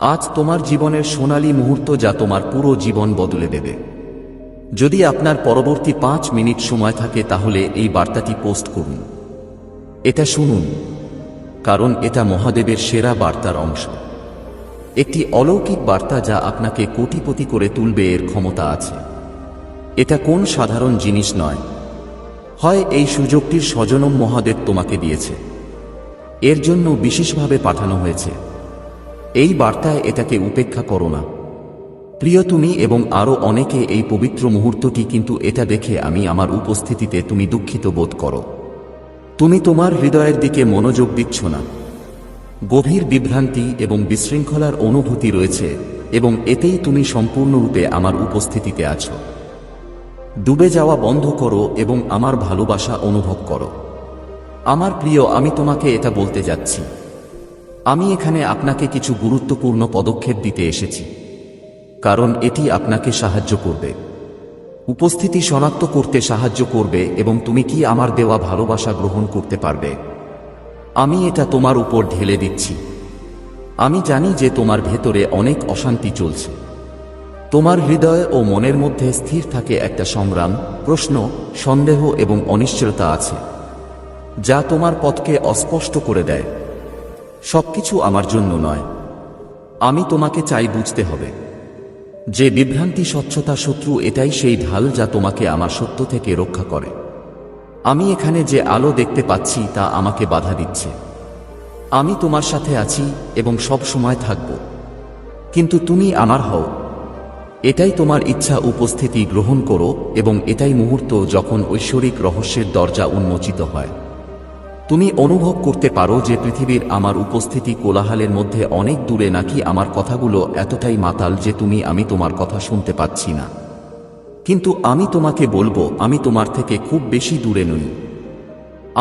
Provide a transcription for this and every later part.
আজ তোমার জীবনের সোনালী মুহূর্ত যা তোমার পুরো জীবন বদলে দেবে। যদি আপনার পরবর্তী 5 মিনিট সময় থাকে তাহলে এই বার্তাটি পোস্ট করুন। এটা শুনুন, কারণ এটা মহাদেবের সেরা বার্তার অংশ। একটি অলৌকিক বার্তা যা আপনাকে কোটিপতি করে তুলবে, এর ক্ষমতা আছে। এটা কোন সাধারণ জিনিস নয়। হয় এই সুযোগটির স্বজনম মহাদেব তোমাকে দিয়েছে, এর জন্য বিশেষভাবে পাঠানো হয়েছে। এই বার্তায় এটাকে উপেক্ষা করো না। প্রিয় তুমি এবং আরও অনেকে এই পবিত্র মুহূর্তটি, কিন্তু এটা দেখে আমি আমার উপস্থিতিতে তুমি দুঃখিত বোধ করো। তুমি তোমার হৃদয়ের দিকে মনোযোগ দিচ্ছ না। গভীর বিভ্রান্তি এবং বিশৃঙ্খলার অনুভূতি রয়েছে, এবং এতেই তুমি সম্পূর্ণরূপে আমার উপস্থিতিতে আছো। ডুবে যাওয়া বন্ধ করো এবং আমার ভালোবাসা অনুভব করো। আমার প্রিয়, আমি তোমাকে এটা বলতে যাচ্ছি। আমি এখানে আপনাকে কিছু গুরুত্বপূর্ণ পদক্ষেপ দিতে এসেছি, কারণ এটি আপনাকে সাহায্য করবে, উপস্থিতি শনাক্ত করতে সাহায্য করবে, এবং তুমি কি আমার দেওয়া ভালোবাসা গ্রহণ করতে পারবে। আমি এটা তোমার উপর ঢেলে দিচ্ছি। আমি জানি যে তোমার ভেতরে অনেক অশান্তি চলছে। তোমার হৃদয় ও মনের মধ্যে স্থির থাকে একটা সংগ্রাম, প্রশ্ন, সন্দেহ এবং অনিশ্চয়তা আছে, যা তোমার পথকে অস্পষ্ট করে দেয়। সবকিছু আমার জন্য নয়। আমি তোমাকে চাই বুঝতে হবে যে বিভ্রান্তি স্বচ্ছতা শত্রু, এটাই সেই ঢাল যা তোমাকে আমার সত্য থেকে রক্ষা করে। আমি এখানে যে আলো দেখতে পাচ্ছি তা আমাকে বাধা দিচ্ছে। আমি তোমার সাথে আছি এবং সব সময় থাকব, কিন্তু তুমি আমার হও। এটাই তোমার ইচ্ছা, উপস্থিতি গ্রহণ করো, এবং এটাই মুহূর্ত যখন ঐশ্বরিক রহস্যের দরজা উন্মোচিত হয়। তুমি অনুভব করতে পারো যে পৃথিবীর আমার উপস্থিতি কোলাহলের মধ্যে অনেক দূরে, নাকি আমার কথাগুলো এতটাই মাতাল যে আমি তোমার কথা শুনতে পাচ্ছি না। কিন্তু আমি তোমাকে বলবো, আমি তোমার থেকে খুব বেশি দূরে নই।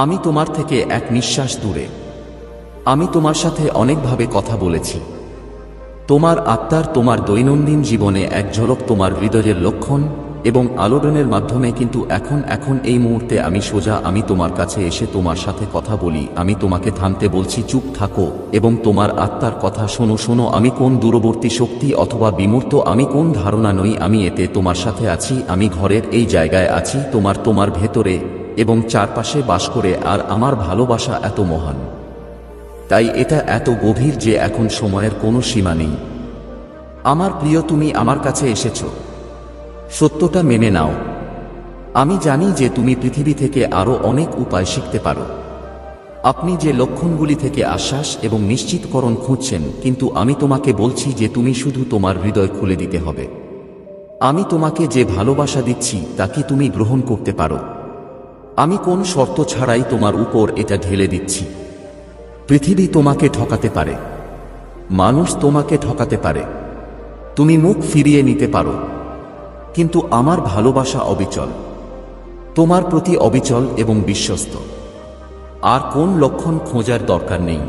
আমি তোমার থেকে এক নিঃশ্বাস দূরে। আমি তোমার সাথে অনেকভাবে কথা বলেছি। তোমার আত্মার তোমার দৈনন্দিন জীবনে এক ঝলক তোমার হৃদয়ের লক্ষণ এবং আলোড়নের মাধ্যমে, কিন্তু এখন এই মুহূর্তে আমি তোমার কাছে এসে তোমার সাথে কথা বলি। আমি তোমাকে থামতে বলছি, চুপ থাকো এবং তোমার আত্মার কথা শোনো। আমি কোন দূরবর্তী শক্তি অথবা বিমূর্ত আমি কোন ধারণা নই, আমি এতে তোমার সাথে আছি। আমি ঘরের এই জায়গায় আছি, তোমার ভেতরে এবং চারপাশে বাস করে, আর আমার ভালোবাসা এত মহান, তাই এটা এত গভীর যে এখন সময়ের কোনো সীমা নেই। আমার প্রিয়, তুমি আমার কাছে এসেছো। সত্যটা মেনে নাও। আমি জানি যে তুমি পৃথিবী থেকে আরও অনেক উপায় শিখতে পারো। আপনি যে লক্ষণগুলি থেকে আশ্বাস এবং নিশ্চিতকরণ খুঁজছেন, কিন্তু আমি তোমাকে বলছি যে তুমি শুধু তোমার হৃদয় খুলে দিতে হবে। আমি তোমাকে যে ভালোবাসা দিচ্ছি তা কি তুমি গ্রহণ করতে পারো? আমি কোন শর্ত ছাড়াই তোমার উপর এটা ঢেলে দিচ্ছি। পৃথিবী তোমাকে ঠকাতে পারে, মানুষ তোমাকে ঠকাতে পারে, তুমি মুখ ফিরিয়ে নিতে পারো, কিন্তু আমার ভালোবাসা অবিচল, তোমার প্রতি অবিচল এবং বিশ্বস্ত। আর কোন লক্ষণ খোঁজার দরকার নেই,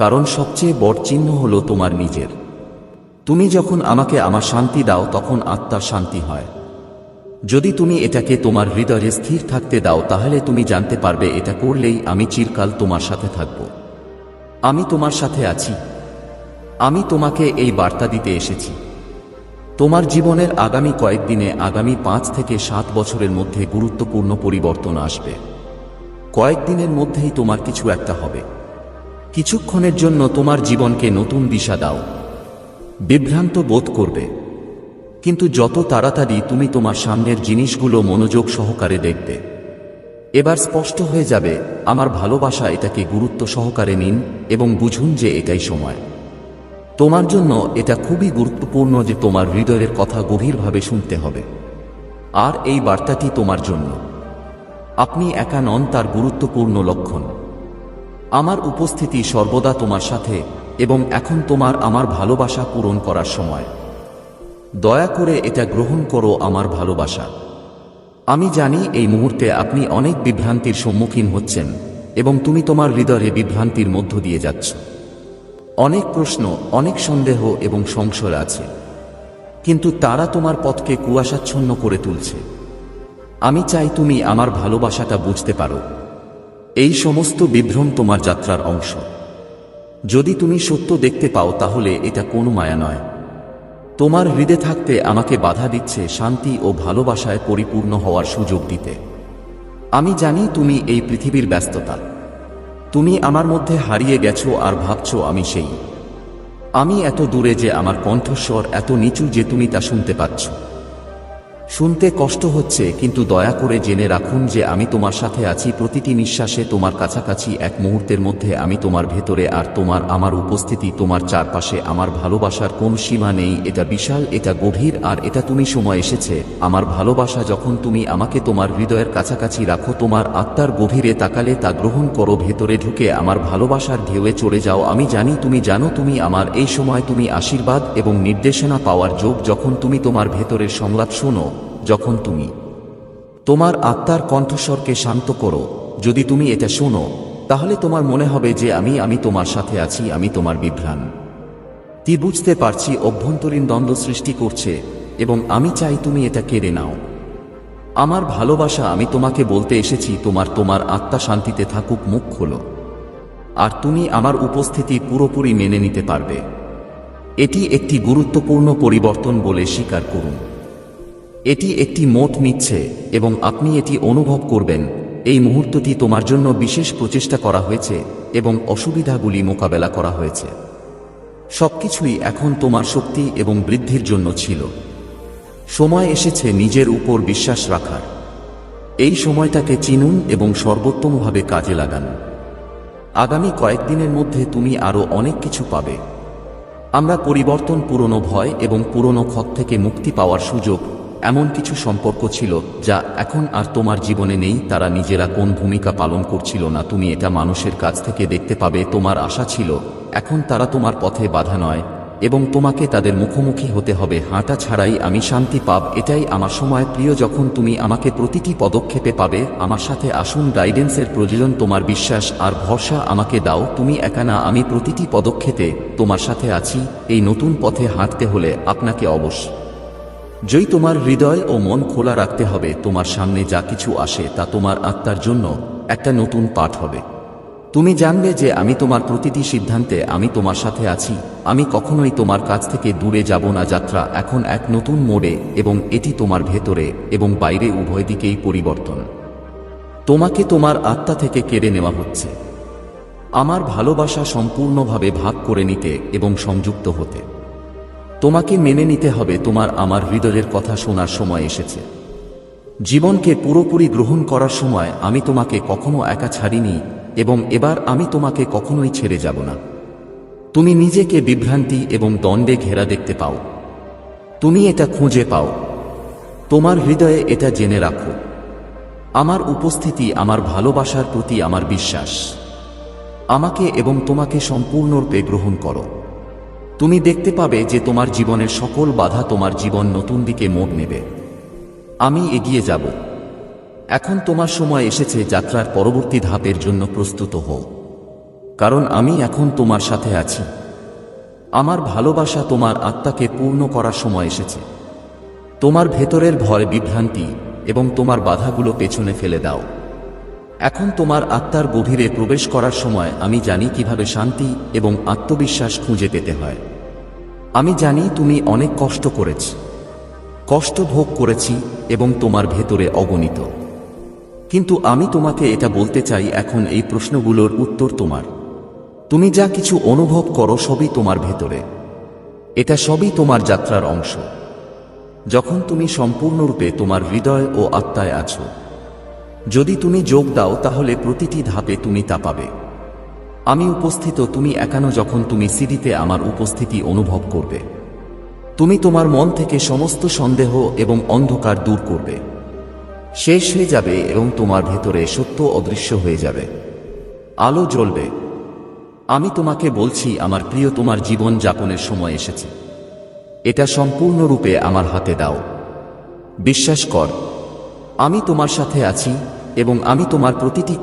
কারণ সবচেয়ে বড় চিহ্ন হলো তোমার নিজের। তুমি যখন আমাকে আমার শান্তি দাও, তখন আত্মার শান্তি হয়। যদি তুমি এটাকে তোমার হৃদয়ে স্থির থাকতে দাও, তাহলে তুমি জানতে পারবে এটা করলেই আমি চিরকাল তোমার সাথে থাকব। আমি তোমার সাথে আছি। আমি তোমাকে এই বার্তা দিতে এসেছি। তোমার জীবনের আগামী কয়েকদিনে, আগামী 5 থেকে 7 বছরের মধ্যে গুরুত্বপূর্ণ পরিবর্তন আসবে। কয়েকদিনের মধ্যেই তোমার কিছু একটা হবে। কিছুক্ষণের জন্য তোমার জীবনকে নতুন দিশা দাও। বিভ্রান্ত বোধ করবে, কিন্তু যত তাড়াতাড়ি তুমি তোমার সামনের জিনিসগুলো মনোযোগ সহকারে দেখবে, এবার স্পষ্ট হয়ে যাবে আমার ভালোবাসা। এটাকে গুরুত্ব সহকারে নিন এবং বুঝুন যে এটাই সময়। তোমার জন্য এটা খুবই গুরুত্বপূর্ণ যে তোমার হৃদয়ের কথা গভীরভাবে শুনতে হবে। আর এই বার্তাটি তোমার জন্য। আপনি একা নন, তার গুরুত্বপূর্ণ লক্ষণ। আমার উপস্থিতি সর্বদা তোমার সাথে, এবং এখন আমার ভালোবাসা পূরণ করার সময়। দয়া করে এটা গ্রহণ করো, আমার ভালোবাসা। আমি জানি এই মুহূর্তে আপনি অনেক বিভ্রান্তির সম্মুখীন হচ্ছেন, এবং তুমি তোমার হৃদয়ে বিভ্রান্তির মধ্য দিয়ে যাচ্ছ। অনেক প্রশ্ন, অনেক সন্দেহ এবং সংশয় আছে, কিন্তু তারা তোমার পথকে কুয়াশাচ্ছন্ন করে তুলছে। আমি চাই তুমি আমার ভালোবাসাটা বুঝতে পারো। এই সমস্ত বিভ্রম তোমার যাত্রার অংশ। যদি তুমি সত্য দেখতে পাও তাহলে এটা কোনো মায়া নয়। তোমার হৃদয়ে থাকতে আমাকে বাধা দিচ্ছে শান্তি ও ভালোবাসায় পরিপূর্ণ হওয়ার সুযোগ দিতে। আমি জানি তুমি এই পৃথিবীর ব্যস্ততা, তুমি আমার মধ্যে হারিয়ে গেছো আর ভাবছো আমি সেই। আমি এত দূরে যে আমার কণ্ঠস্বর এত নিচু যে তুমি তা শুনতে পাচ্ছ। শুনতে কষ্ট হচ্ছে, কিন্তু দয়া করে জেনে রাখুন যে আমি তোমার সাথে আছি প্রতিটি নিঃশ্বাসে, তোমার কাছাকাছি। এক মুহূর্তের মধ্যে আমি তোমার ভেতরে, আর আমার উপস্থিতি তোমার চারপাশে। আমার ভালোবাসার কোন সীমা নেই, এটা বিশাল, এটা গভীর, আর এটা তুমি। সময় এসেছে আমার ভালোবাসা, যখন তুমি আমাকে তোমার হৃদয়ের কাছাকাছি রাখো, তোমার আত্মার গভীরে তাকালে তা গ্রহণ করো, ভেতরে ঢুকে আমার ভালোবাসার ঢেউয়ে চড়ে যাও। আমি জানি তুমি জানো তুমি আমার। এই সময় তুমি আশীর্বাদ এবং নির্দেশনা পাওয়ার যোগ। যখন তুমি তোমার ভেতরের সংলাপ শোনো, যখন তুমি তোমার আত্মার কণ্ঠস্বরকে শান্ত করো, যদি তুমি এটা শোনো, তাহলে তোমার মনে হবে যে আমি তোমার সাথে আছি। আমি তোমার বিভ্রান্তি বুঝতে পারছি, অভ্যন্তরীণ দ্বন্দ্ব সৃষ্টি করছে, এবং আমি চাই তুমি এটা কেড়ে নাও। আমার ভালোবাসা, আমি তোমাকে বলতে এসেছি, তোমার আত্মা শান্তিতে থাকুক। মুখ খোলো, আর তুমি আমার উপস্থিতি পুরোপুরি মেনে নিতে পারবে। এটি একটি গুরুত্বপূর্ণ পরিবর্তন বলে স্বীকার করুন। এটি একটি মোট নিচ্ছে, এবং আপনি এটি অনুভব করবেন। এই মুহূর্তটি তোমার জন্য বিশেষ প্রচেষ্টা করা হয়েছে, এবং অসুবিধাগুলি মোকাবেলা করা হয়েছে। সবকিছুই এখন তোমার শক্তি এবং বৃদ্ধির জন্য ছিল। সময় এসেছে নিজের উপর বিশ্বাস রাখার। এই সময়টাকে চিনুন এবং সর্বোত্তমভাবে কাজে লাগান। আগামী কয়েকদিনের মধ্যে তুমি আরও অনেক কিছু পাবে। আমরা পরিবর্তন, পুরনো ভয় এবং পুরনো ক্ষত থেকে মুক্তি পাওয়ার সুযোগ। এমন কিছু সম্পর্ক ছিল যা এখন আর তোমার জীবনে নেই। তারা নিজেরা কোন ভূমিকা পালন করছিল না, তুমি এটা মানুষের কাছ থেকে দেখতে পাবে। তোমার আশা ছিল, এখন তারা তোমার পথে বাধা নয়, এবং তোমাকে তাদের মুখোমুখি হতে হবে। হাঁটা ছাড়াই আমি শান্তি পাব, এটাই আমার সময়। প্রিয়, যখন তুমি আমাকে প্রতিটি পদক্ষেপে পাবে, আমার সাথে আসুন। গাইডেন্সের প্রয়োজন, তোমার বিশ্বাস আর ভরসা আমাকে দাও। তুমি একা না, আমি প্রতিটি পদক্ষেপে তোমার সাথে আছি। এই নতুন পথে হাঁটতে হলে আপনাকে অবশ্যই তোমার হৃদয় ও মন খোলা রাখতে হবে। তোমার সামনে যা কিছু আসে তা তোমার আত্মার জন্য একটা নতুন পাঠ হবে। তুমি জানবে যে আমি তোমার প্রতিটি সিদ্ধান্তে, আমি তোমার সাথে আছি। আমি কখনোই তোমার কাছ থেকে দূরে যাব না। যাত্রা এখন এক নতুন মোড়ে, এবং এটি তোমার ভেতরে এবং বাইরে উভয় দিকেই পরিবর্তন। তোমাকে তোমার আত্মা থেকে কেড়ে নেওয়া হচ্ছে আমার ভালোবাসা সম্পূর্ণভাবে ভাগ করে নিতে এবং সংযুক্ত হতে। তোমাকে মেনে নিতে হবে, আমার হৃদয়ের কথা শোনার সময় এসেছে। জীবনকে পুরোপুরি গ্রহণ করার সময়। আমি তোমাকে কখনো একা ছাড়িনি, এবং এবার আমি তোমাকে কখনোই ছেড়ে যাব না। তুমি নিজেকে বিভ্রান্তি এবং দ্বন্দ্বে ঘেরা দেখতে পাও, তুমি এটা খুঁজে পাও। তোমার হৃদয়ে এটা জেনে রাখো, আমার উপস্থিতি, আমার ভালোবাসার প্রতি আমার বিশ্বাস। আমাকে এবং তোমাকে সম্পূর্ণরূপে গ্রহণ করো। তুমি দেখতে পাবে যে তোমার জীবনের সকল বাধা তোমার জীবন নতুন দিকে মোড় নেবে। আমি এগিয়ে যাব। এখন তোমার সময় এসেছে যাত্রার পরবর্তী ধাপের জন্য প্রস্তুত হও, কারণ আমি এখন তোমার সাথে আছি। আমার ভালোবাসা তোমার আত্মাকে পূর্ণ করার সময় এসেছে। তোমার ভেতরের ভয়, বিভ্রান্তি এবং তোমার বাধাগুলো পেছনে ফেলে দাও। এখন তোমার আত্মার গভীরে প্রবেশ করার সময়। আমি জানি কিভাবে শান্তি এবং আত্মবিশ্বাস খুঁজে পেতে হয়। আমি জানি তুমি অনেক কষ্ট করেছ, কষ্ট ভোগ করেছি, এবং তোমার ভেতরে অগণিত। কিন্তু আমি তোমাকে এটা বলতে চাই, এখন এই প্রশ্নগুলোর উত্তর তোমার। তুমি যা কিছু অনুভব করো সবই তোমার ভেতরে। এটা সবই তোমার যাত্রার অংশ। যখন তুমি সম্পূর্ণরূপে তোমার হৃদয় ও আত্মায় আছো, যদি তুমি যোগ দাও, তাহলে প্রতিটি ধাপে তুমি তা পাবে। আমি উপস্থিত, তুমি একানো। যখন তুমি সিডিতে আমার উপস্থিতি অনুভব করবে, তুমি তোমার মন থেকে সমস্ত সন্দেহ এবং অন্ধকার দূর করবে। শেষ হয়ে যাবে, এবং তোমার ভেতরে সত্য অদৃশ্য হয়ে যাবে। আলো জ্বলবে। আমি তোমাকে বলছি, আমার প্রিয়, তোমার জীবন যাপনের সময় এসেছে। এটা সম্পূর্ণরূপে আমার হাতে দাও। বিশ্বাস কর, আমি তোমার সাথে আছি, এবং আমি তোমার প্রতিটি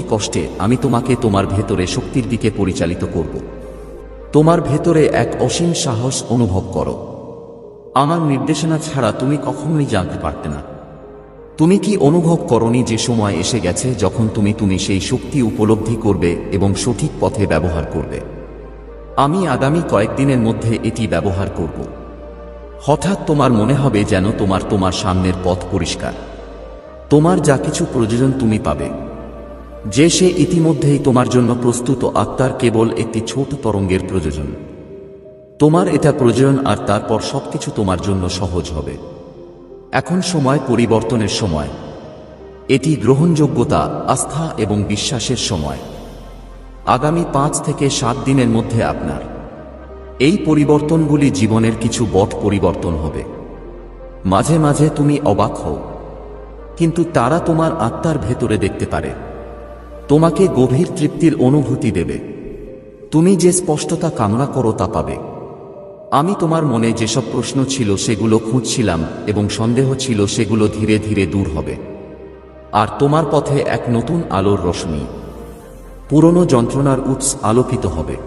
কষ্টে আমি তোমাকে তোমার ভেতরে শক্তির দিকে পরিচালিত করব। তোমার ভেতরে এক অসীম সাহস অনুভব করো। আমার নির্দেশনা ছাড়া তুমি কখনোই জানতে পারতে না। তুমি কি অনুভব করনি যে সময় এসে গেছে যখন তুমি সেই শক্তি উপলব্ধি করবে এবং সঠিক পথে ব্যবহার করবে? আমি আগামী কয়েকদিনের মধ্যে এটি ব্যবহার করব। হঠাৎ তোমার মনে হবে যেন তোমার সামনের পথ পরিষ্কার। তোমার যা কিছু প্রয়োজন তুমি পাবে। যে সে ইতিমধ্যেই তোমার জন্য প্রস্তুত, আত্মার কেবল একটি ছোট তরঙ্গের প্রয়োজন। তোমার এটা প্রয়োজন, আর তারপর সবকিছু তোমার জন্য সহজ হবে। এখন সময় পরিবর্তনের সময়। এটি গ্রহণযোগ্যতা, আস্থা এবং বিশ্বাসের সময়। আগামী 5 থেকে 7 দিনের মধ্যে আপনার এই পরিবর্তনগুলি জীবনের কিছু বড় পরিবর্তন হবে। মাঝে মাঝে তুমি অবাক হও, কিন্তু তারা তোমার আত্মার ভেতরে দেখতে পারে। তোমাকে গভীর তৃপ্তির অনুভূতি দেবে। তুমি যে স্পষ্টতা কামনা করো তা পাবে। আমি তোমার মনে যেসব প্রশ্ন ছিল সেগুলো খুঁজছিলাম এবং সন্দেহ ছিল সেগুলো ধীরে ধীরে দূর হবে। আর তোমার পথে এক নতুন আলোর রশ্মি। পুরনো যন্ত্রণার উৎস আলোকিত হবে।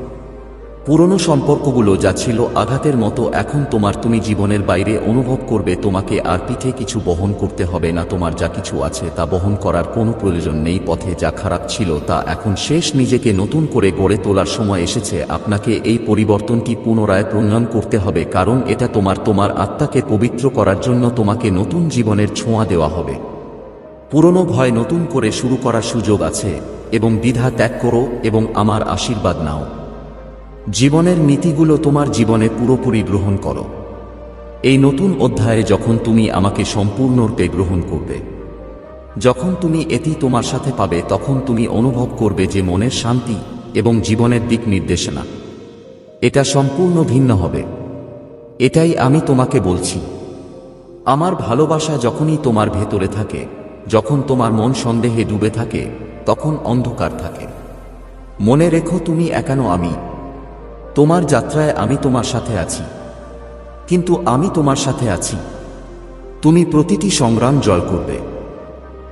পুরনো সম্পর্কগুলো যা ছিল আঘাতের মতো এখন তুমি জীবনের বাইরে অনুভব করবে। তোমাকে আর পিঠে কিছু বহন করতে হবে না। তোমার যা কিছু আছে তা বহন করার কোনো প্রয়োজন নেই। পথে যা খারাপ ছিল তা এখন শেষ। নিজেকে নতুন করে গড়ে তোলার সময় এসেছে। আপনাকে এই পরিবর্তনটি পুনরায় প্রণয়ন করতে হবে, কারণ এটা তোমার আত্মাকে পবিত্র করার জন্য। তোমাকে নতুন জীবনের ছোঁয়া দেওয়া হবে। পুরনো ভয় নতুন করে শুরু করার সুযোগ আছে, এবং দ্বিধা ত্যাগ করো এবং আমার আশীর্বাদ নাও। জীবনের নীতিগুলো তোমার জীবনে পুরোপুরি গ্রহণ করো। এই নতুন অধ্যায়ে যখন তুমি আমাকে সম্পূর্ণরূপে গ্রহণ করবে, যখন তুমি এটি তোমার সাথে পাবে, তখন তুমি অনুভব করবে যে মনের শান্তি এবং জীবনের দিক নির্দেশনা এটা সম্পূর্ণ ভিন্ন হবে। এটাই আমি তোমাকে বলছি। আমার ভালোবাসা যখনই তোমার ভেতরে থাকে, যখন তোমার মন সন্দেহে ডুবে থাকে, তখন অন্ধকার থাকে। মনে রেখো, তুমি একানো। আমি তোমার যাত্রায় আমি তোমার সাথে আছি। কিন্তু আমি তোমার সাথে আছি। তুমি প্রতিটি সংগ্রাম জয় করবে।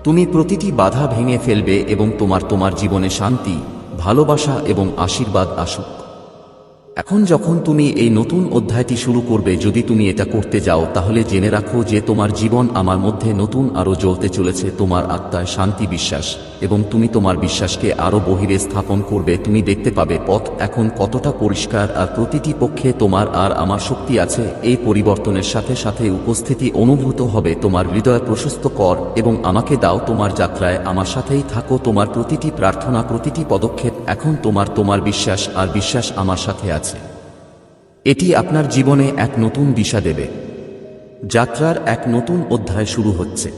তুমি প্রতিটি বাধা ভেঙে ফেলবে এবং তোমার জীবনে শান্তি, ভালোবাসা এবং আশীর্বাদ আসুক। এখন যখন তুমি এই নতুন অধ্যায়টি শুরু করবে, যদি তুমি এটা করতে যাও, তাহলে জেনে রাখো যে তোমার জীবন আমার মধ্যে নতুন আরো জ্বলতে চলেছে। তোমার আত্মায় শান্তি, বিশ্বাস, এবং তুমি তোমার বিশ্বাসকে আরো বহিরে স্থাপন করবে। তুমি দেখতে পাবে পথ এখন কতটা পরিষ্কার, আর প্রতিটি পক্ষে তোমার আর আমার শক্তি আছে। এই পরিবর্তনের সাথে সাথে উপস্থিতি অনুভূত হবে। তোমার হৃদয় প্রশস্ত কর এবং আমাকে দাও। তোমার যাত্রায় আমার সাথেই থাকো। তোমার প্রতিটি প্রার্থনা, প্রতিটি পদক্ষেপ এখন তোমার বিশ্বাস, আর বিশ্বাস আমার সাথে আছে। এটি আপনার জীবনে এক নতুন দিশা দেবে। যাত্রার এক নতুন অধ্যায় শুরু হচ্ছে।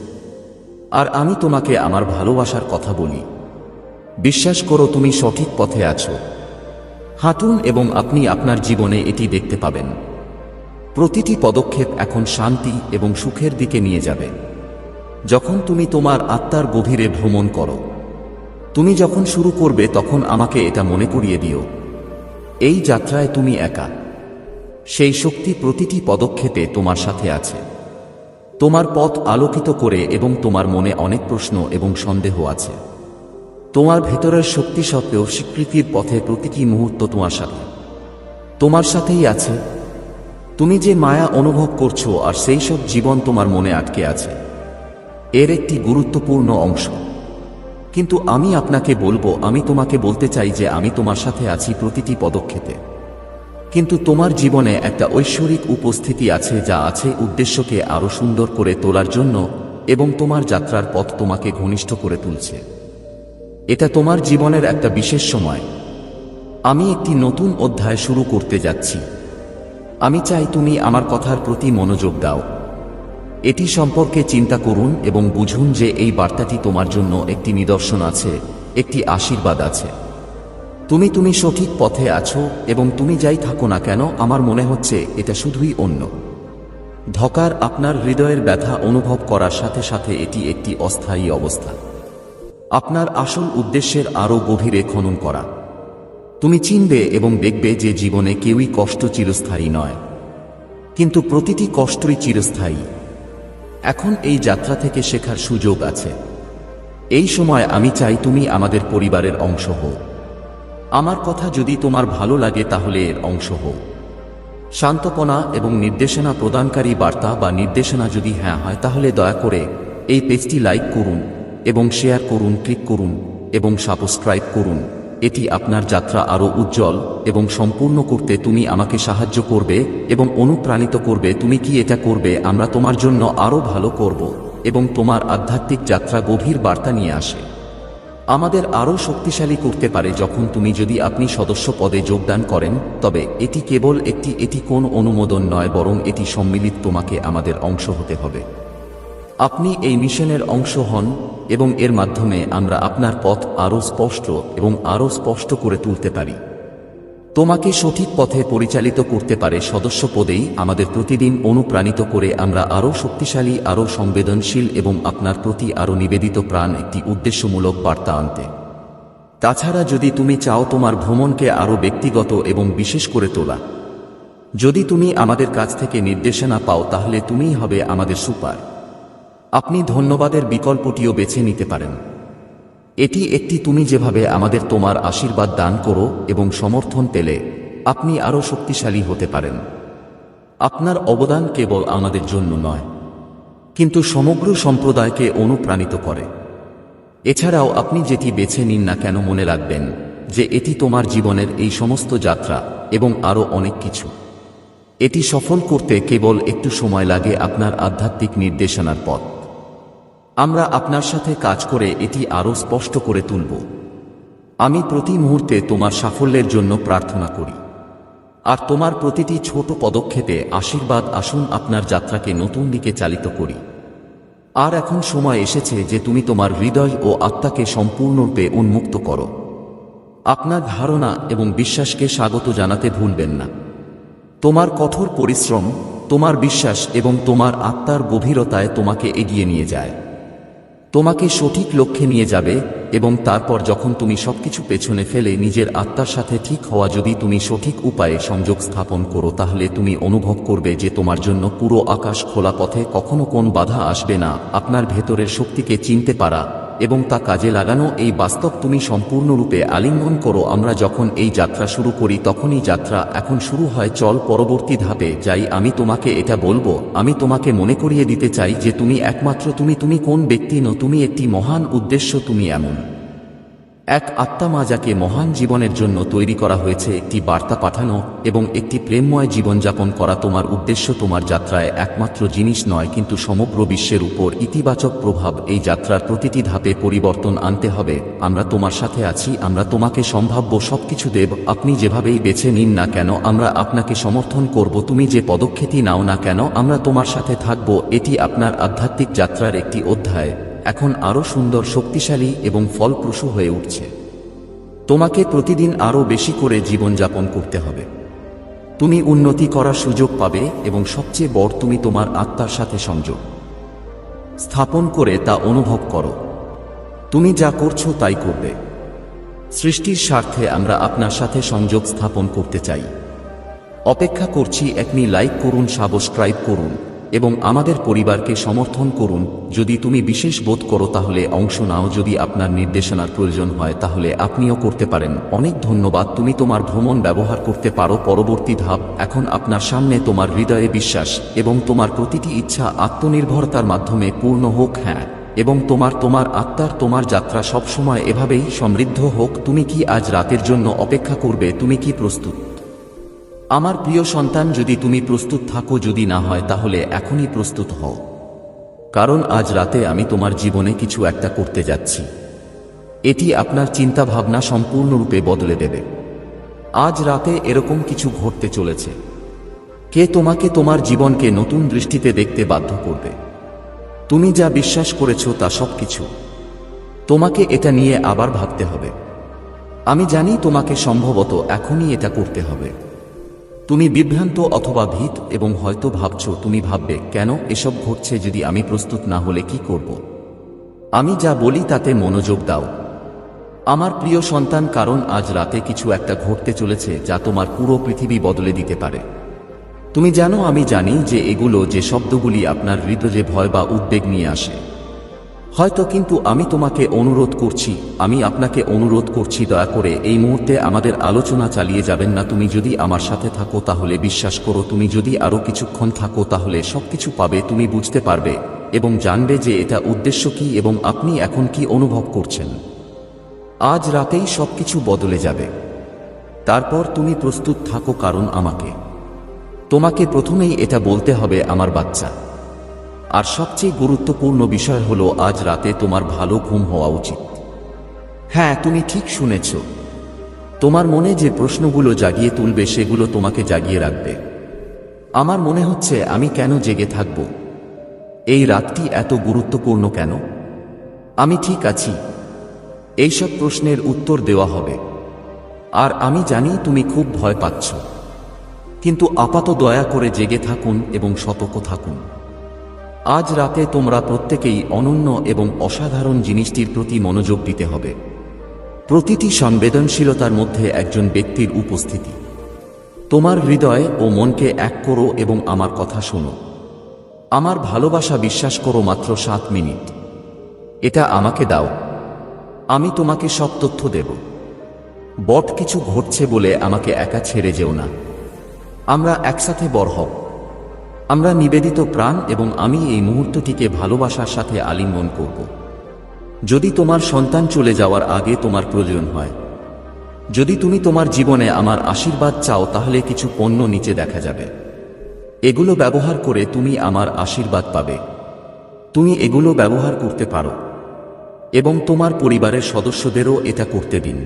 আর আমি তোমাকে আমার ভালোবাসার কথা বলি। বিশ্বাস করো, তুমি সঠিক পথে আছো। হাঁটুন এবং আপনি আপনার জীবনে এটি দেখতে পাবেন। প্রতিটি পদক্ষেপ এখন শান্তি এবং সুখের দিকে নিয়ে যাবে। যখন তুমি তোমার আত্মার গভীরে ভ্রমণ করো, তুমি যখন শুরু করবে, তখন আমাকে এটা মনে করিয়ে দিও, এই যাত্রায় তুমি একা। সেই শক্তি প্রতিটি পদক্ষেপে তোমার সাথে আছে, তোমার পথ আলোকিত করে। এবং তোমার মনে অনেক প্রশ্ন এবং সন্দেহ আছে। তোমার ভেতরের শক্তি সত্ত্বেও স্বীকৃতির পথে প্রতিটি মুহূর্ত তোমার সাথেই আছে। তুমি যে মায়া অনুভব করছো, আর সেই সব জীবন তোমার মনে আটকে আছে, এর একটি গুরুত্বপূর্ণ অংশ। কিন্তু আমি আপনাকে বলবো, আমি তোমাকে বলতে চাই যে আমি তোমার সাথে আছি প্রতিটি পদক্ষেপে। কিন্তু তোমার জীবনে একটা ঐশ্বরিক উপস্থিতি আছে, যা আছে উদ্দেশ্যকে আরো সুন্দর করে তোলার জন্য, এবং তোমার যাত্রার পথ তোমাকে ঘনিষ্ঠ করে তুলছে। এটা তোমার জীবনের একটা বিশেষ সময়। আমি একটি নতুন অধ্যায় শুরু করতে যাচ্ছি। আমি চাই তুমি আমার কথার প্রতি মনোযোগ দাও। এটি সম্পর্কে চিন্তা করুন এবং বুঝুন যে এই বার্তাটি তোমার জন্য একটি নিদর্শন আছে, একটি আশীর্বাদ আছে। তুমি সঠিক পথে আছো, এবং তুমি যাই থাকো না কেন, আমার মনে হচ্ছে এটা শুধুই অন্য ধকার। আপনার হৃদয়ের ব্যথা অনুভব করার সাথে সাথে এটি একটি অস্থায়ী অবস্থা। আপনার আসল উদ্দেশ্যের আরো গভীরে খনন করা। তুমি চিনবে এবং দেখবে যে জীবনে কেউই কষ্ট চিরস্থায়ী নয়, কিন্তু প্রতিটি কষ্টই চিরস্থায়ী। এখন এই যাত্রা থেকে শেখার সুযোগ আছে। এই সময় আমি চাই তুমি আমাদের পরিবারের অংশ হও। আমার কথা যদি তোমার ভালো লাগে, তাহলে এর অংশ হও। শান্তপনা এবং নির্দেশনা প্রদানকারী বার্তা বা নির্দেশনা যদি হ্যাঁ হয়, তাহলে দয়া করে এই পেজটি লাইক করুন এবং শেয়ার করুন, ক্লিক করুন এবং সাবস্ক্রাইব করুন। এটি আপনার যাত্রা আরও উজ্জ্বল এবং সম্পূর্ণ করতে তুমি আমাকে সাহায্য করবে এবং অনুপ্রাণিত করবে। তুমি কি এটা করবে? আমরা তোমার জন্য আরও ভালো করব এবং তোমার আধ্যাত্মিক যাত্রা গভীর বার্তা নিয়ে আসে আমাদের আরও শক্তিশালী করতে পারে। যখন তুমি যদি আপনি সদস্য পদে যোগদান করেন, তবে এটি কেবল এটি কোন অনুমোদন নয়, বরং এটি সম্মিলিত তোমাকে আমাদের অংশ হতে হবে। আপনি এই মিশনের অংশ হন এবং এর মাধ্যমে আমরা আপনার পথ আরও স্পষ্ট এবং আরও স্পষ্ট করে তুলতে পারি। তোমাকে সঠিক পথে পরিচালিত করতে পারে সদস্য পদেই আমাদের প্রতিদিন অনুপ্রাণিত করে আমরা আরও শক্তিশালী, আরও সংবেদনশীল এবং আপনার প্রতি আরও নিবেদিত প্রাণ একটি উদ্দেশ্যমূলক বার্তা আনতে। তাছাড়া যদি তুমি চাও তোমার ভ্রমণকে আরও ব্যক্তিগত এবং বিশেষ করে তোলা, যদি তুমি আমাদের কাছ থেকে নির্দেশনা পাও, তাহলে তুমিই হবে আমাদের সুপার। আপনি ধন্যবাদের বিকল্পটিও বেছে নিতে পারেন। এটি তুমি যেভাবে আমাদের তোমার আশীর্বাদ দান করো এবং সমর্থন পেলে আপনি আরও শক্তিশালী হতে পারেন। আপনার অবদান কেবল আমাদের জন্য নয়, কিন্তু সমগ্র সম্প্রদায়কে অনুপ্রাণিত করে। এছাড়াও আপনি যেটি বেছে নিন না কেন, মনে রাখবেন যে এটি তোমার জীবনের এই সমস্ত যাত্রা এবং আরও অনেক কিছু। এটি সফল করতে কেবল একটু সময় লাগে, আপনার আধ্যাত্মিক নির্দেশনার পথ। আমরা আপনার সাথে কাজ করে এটি আরও স্পষ্ট করে তুলব। আমি প্রতি মুহূর্তে তোমার সাফল্যের জন্য প্রার্থনা করি, আর তোমার প্রতিটি ছোট পদক্ষেপে আশীর্বাদ। আসুন আপনার যাত্রাকে নতুন দিকে চালিত করি। আর এখন সময় এসেছে যে তুমি তোমার হৃদয় ও আত্মাকে সম্পূর্ণরূপে উন্মুক্ত করো। আপনার ধারণা এবং বিশ্বাসকে স্বাগত জানাতে ভুলবেন না। তোমার কঠোর পরিশ্রম, তোমার বিশ্বাস এবং তোমার আত্মার গভীরতায় তোমাকে এগিয়ে নিয়ে যায়, তোমাকে সঠিক লক্ষ্যে নিয়ে যাবে। এবং তারপর যখন তুমি সবকিছু পেছনে ফেলে নিজের আত্মার সাথে ঠিক হওয়া, যদি তুমি সঠিক উপায়ে সংযোগ স্থাপন করো, তাহলে তুমি অনুভব করবে যে তোমার জন্য পুরো আকাশ খোলা। পথে কখনো কোন বাধা আসবে না। আপনার ভেতরের শক্তিকে চিনতে পারা এবং তা কাজে লাগানো, এই বাস্তব তুমি সম্পূর্ণরূপে আলিঙ্গন করো। আমরা যখন এই যাত্রা শুরু করি, তখনই যাত্রা এখন শুরু হয়। চল পরবর্তী ধাপে যাই। আমি তোমাকে এটা বলবো, আমি তোমাকে মনে করিয়ে দিতে চাই যে তুমি একমাত্র তুমি কোন ব্যক্তি নও, তুমি একটি মহান উদ্দেশ্য। তুমি এমন এক আত্মা মা যাকে মহান জীবনের জন্য তৈরি করা হয়েছে, একটি বার্তা পাঠানো এবং একটি প্রেমময় জীবনযাপন করা তোমার উদ্দেশ্য। তোমার যাত্রায় একমাত্র জিনিস নয়, কিন্তু সমগ্র বিশ্বের উপর ইতিবাচক প্রভাব। এই যাত্রার প্রতিটি ধাপে পরিবর্তন আনতে হবে। আমরা তোমার সাথে আছি, আমরা তোমাকে সম্ভাব্য সবকিছু দেব। আপনি যেভাবেই বেছে নিন না কেন, আমরা আপনাকে সমর্থন করব। তুমি যে পদক্ষেপই নাও না কেন, আমরা তোমার সাথে থাকব। এটি আপনার আধ্যাত্মিক যাত্রার একটি অধ্যায়, এখন আরও সুন্দর, শক্তিশালী এবং ফলপ্রসূ হয়ে উঠছে। তোমাকে প্রতিদিন আরও বেশি করে জীবনযাপন করতে হবে। তুমি উন্নতি করার সুযোগ পাবে এবং সবচেয়ে বড়, তুমি তোমার আত্মার সাথে সংযোগ স্থাপন করে তা অনুভব করো। তুমি যা করছো তাই করবে। সৃষ্টির স্বার্থে আমরা আপনার সাথে সংযোগ স্থাপন করতে চাই। অপেক্ষা করছি। আপনি লাইক করুন, সাবস্ক্রাইব করুন এবং আমাদের পরিবারকে সমর্থন করুন। যদি তুমি বিশেষ বোধ করো তাহলে অংশ নাও। যদি আপনার নির্দেশনার প্রয়োজন হয় তাহলে আপনিও করতে পারেন। অনেক ধন্যবাদ। তুমি তোমার ভ্রমণ ব্যবহার করতে পারো। পরবর্তী ধাপ এখন আপনার সামনে। তোমার হৃদয়ে বিশ্বাস এবং তোমার প্রতিটি ইচ্ছা আত্মনির্ভরতার মাধ্যমে পূর্ণ হোক। হ্যাঁ, এবং তোমার আত্মার তোমার যাত্রা সবসময় এভাবেই সমৃদ্ধ হোক। তুমি কি আজ রাতের জন্য অপেক্ষা করবে? তুমি কি প্রস্তুত? আমার প্রিয় সন্তান, যদি তুমি প্রস্তুত থাকো, যদি না হয় তাহলে এখনই প্রস্তুত হও, কারণ আজ রাতে আমি তোমার জীবনে কিছু একটা করতে যাচ্ছি। এটি আপনার চিন্তাভাবনা সম্পূর্ণরূপে বদলে দেবে। আজ রাতে এরকম কিছু ঘটতে চলেছে। কে তোমাকে তোমার জীবনকে নতুন দৃষ্টিতে দেখতে বাধ্য করবে। তুমি যা বিশ্বাস করেছ তা সবকিছু তোমাকে এটা নিয়ে আবার ভাবতে হবে। আমি জানি তোমাকে সম্ভবত এখনই এটা করতে হবে। তুমি বিভ্রান্ত অথবা ভীত এবং হয়তো ভাবছো, তুমি ভাববে কেন এসব ঘটছে, যদি আমি প্রস্তুত না হলে কি করব। আমি যা বলি তাতে মনোযোগ দাও আমার প্রিয় সন্তান, কারণ আজ রাতে কিছু একটা ঘটতে চলেছে যা তোমার পুরো পৃথিবী বদলে দিতে পারে। তুমি জানো, আমি জানি যে এগুলো যে শব্দগুলি আপনার হৃদয়ে ভয় বা উদ্বেগ নিয়ে আসে হয়তো, কিন্তু আমি তোমাকে অনুরোধ করছি, আমি আপনাকে অনুরোধ করছি, দয়া করে এই মুহূর্তে আমাদের আলোচনা চালিয়ে যাবেন না। তুমি যদি আমার সাথে থাকো তাহলে বিশ্বাস করো, তুমি যদি আরো কিছুক্ষণ থাকো তাহলে সবকিছু পাবে। তুমি বুঝতে পারবে এবং জানবে যে এটা উদ্দেশ্য কি এবং আপনি এখন কি অনুভব করছেন। আজ রাতেই সবকিছু বদলে যাবে। তারপর তুমি প্রস্তুত থাকো, কারণ তোমাকে প্রথমেই এটা বলতে হবে, আমার বাচ্চা। আর সবচেয়ে গুরুত্বপূর্ণ বিষয় হলো, আজ রাতে তোমার ভালো ঘুম হওয়া উচিত। হ্যাঁ, তুমি ঠিক শুনেছ। তোমার মনে যে প্রশ্নগুলো জাগিয়ে তুলবে সেগুলো তোমাকে জাগিয়ে রাখবে। আমার মনে হচ্ছে, আমি কেন জেগে থাকব? এই রাতটি এত গুরুত্বপূর্ণ কেন? আমি ঠিক আছি? এইসব প্রশ্নের উত্তর দেওয়া হবে। আর আমি জানি তুমি খুব ভয় পাচ্ছ, কিন্তু আপাতত দয়া করে জেগে থাকুন এবং সতর্ক থাকুন। আজ রাতে তোমরা প্রত্যেকেই অনন্য এবং অসাধারণ জিনিসটির প্রতি মনোযোগ দিতে হবে। প্রতিটি সংবেদনশীলতার মধ্যে একজন ব্যক্তির উপস্থিতি। তোমার হৃদয় ও মনকে এক করো এবং আমার কথা শোনো। আমার ভালোবাসা বিশ্বাস করো, মাত্র 7 মিনিট। এটা আমাকে দাও, আমি তোমাকে সব তথ্য দেব। বট কিছু ঘটছে বলে আমাকে একা ছেড়ে যেও না। আমরা একসাথে বড় হব। আমরা নিবেদিত প্রাণ, এবং আমি এই মুহূর্তটিকে ভালোবাসার সাথে আলিঙ্গন করব। যদি তোমার সন্তান চলে যাওয়ার আগে তোমার প্রয়োজন হয়, যদি তুমি তোমার জীবনে আমার আশীর্বাদ চাও, তাহলে কিছু পণ্য নিচে দেখা যাবে। এগুলো ব্যবহার করে তুমি আমার আশীর্বাদ পাবে। তুমি এগুলো ব্যবহার করতে পারো এবং তোমার পরিবারের সদস্যদেরও এটা করতে দিন,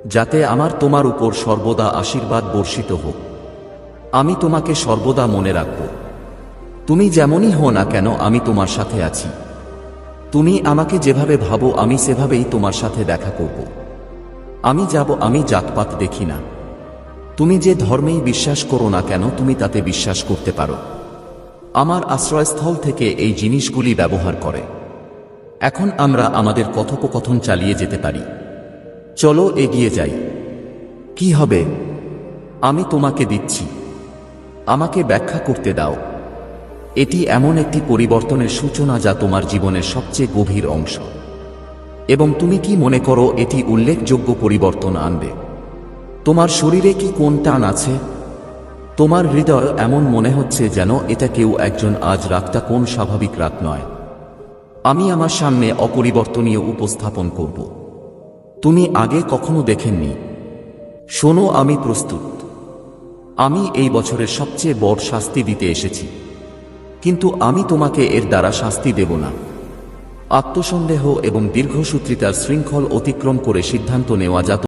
যাতে আমার তোমার উপর সর্বদা আশীর্বাদ বর্ষিত হোক। আমি তোমাকে সর্বদা মনে রাখব। তুমি যেমনই হও না কেন, আমি তোমার সাথে আছি। তুমি আমাকে যেভাবে ভাবো, আমি সেভাবেই তোমার সাথে দেখা করব। আমি যাব, আমি জাতপাত দেখি না। তুমি যে ধর্মেই বিশ্বাস করো না কেন, তুমি তাতে বিশ্বাস করতে পারো। আমার আশ্রয়স্থল থেকে এই জিনিসগুলি ব্যবহার করে। এখন আমরা আমাদের কথোপকথন চালিয়ে যেতে পারি। চলো এগিয়ে যাই। কি হবে? আমি তোমাকে দিচ্ছি। আমাকে ব্যাখ্যা করতে দাও। এটি এমন একটি পরিবর্তনের সূচনা যা তোমার জীবনের সবচেয়ে গভীর অংশ। এবং তুমি কি মনে করো এটি উল্লেখযোগ্য পরিবর্তন আনবে? তোমার শরীরে কি কোন টান আছে? তোমার হৃদয় এমন মনে হচ্ছে যেন এটা কেউ একজন। আজ রাতটা কোন স্বাভাবিক রাত নয়। আমি আমার সামনে অপরিবর্তনীয় উপস্থাপন করব। তুমি আগে কখনো দেখেননি। শোনো, আমি প্রস্তুত। আমি এই বছরের সবচেয়ে বড় শাস্তি দিতে এসেছি, কিন্তু আমি তোমাকে এর দ্বারা শাস্তি দেব না। আত্মসন্দেহ এবং দীর্ঘসূত্রিতার শৃঙ্খল অতিক্রম করে সিদ্ধান্ত নেওয়া, যা